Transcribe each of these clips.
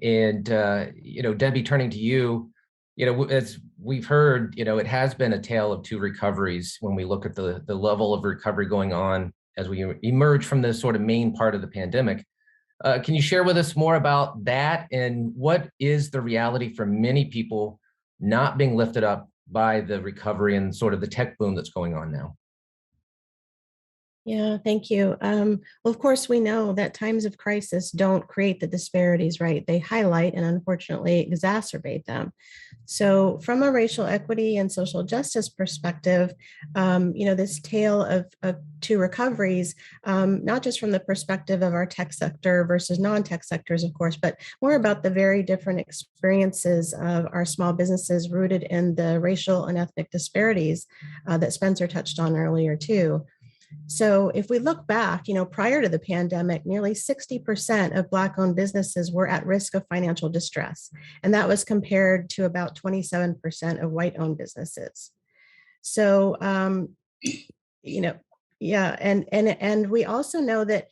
And, Debbie, turning to you, as we've heard, it has been a tale of two recoveries when we look at the level of recovery going on as we emerge from the sort of main part of the pandemic. Can you share with us more about that and what is the reality for many people not being lifted up by the recovery and sort of the tech boom that's going on now? Yeah, thank you. Well, of course, we know that times of crisis don't create the disparities, right? They highlight and unfortunately exacerbate them. So, from a racial equity and social justice perspective, this tale of two recoveries, not just from the perspective of our tech sector versus non-tech sectors, of course, but more about the very different experiences of our small businesses rooted in the racial and ethnic disparities that Spencer touched on earlier, too. So if we look back, prior to the pandemic, nearly 60% of Black-owned businesses were at risk of financial distress. And that was compared to about 27% of white-owned businesses. So, yeah, and we also know that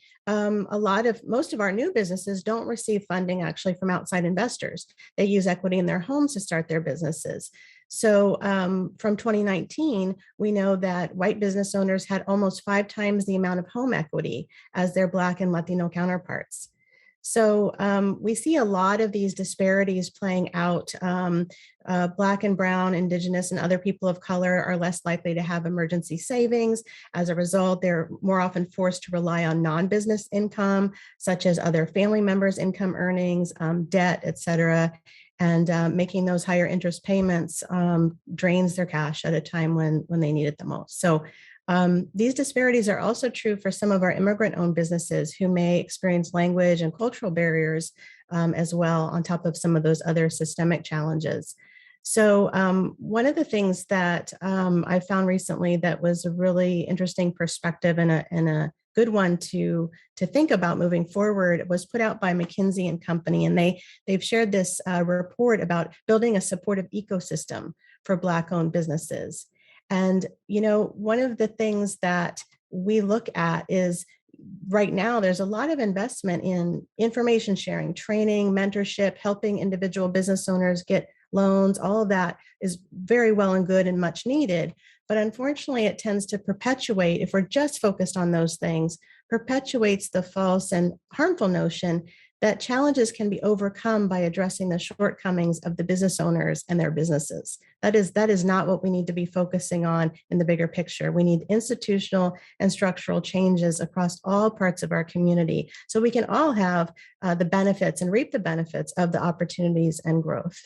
most of our new businesses don't receive funding actually from outside investors. They use equity in their homes to start their businesses. So from 2019, we know that white business owners had almost 5 times the amount of home equity as their Black and Latino counterparts. So we see a lot of these disparities playing out. Black and Brown, Indigenous, and other people of color are less likely to have emergency savings. As a result, they're more often forced to rely on non-business income, such as other family members' income earnings, debt, et cetera. And making those higher interest payments drains their cash at a time when they need it the most. So these disparities are also true for some of our immigrant-owned businesses who may experience language and cultural barriers as well, on top of some of those other systemic challenges. So one of the things that I found recently that was a really interesting perspective and a good one to think about moving forward was put out by McKinsey and Company, and they've shared this report about building a supportive ecosystem for Black-owned businesses. And one of the things that we look at is right now there's a lot of investment in information sharing, training, mentorship, helping individual business owners get loans. All of that is very well and good and much needed. But unfortunately, it tends to perpetuate, if we're just focused on those things, perpetuates the false and harmful notion that challenges can be overcome by addressing the shortcomings of the business owners and their businesses. That is not what we need to be focusing on in the bigger picture. We need institutional and structural changes across all parts of our community so we can all have the benefits and reap the benefits of the opportunities and growth.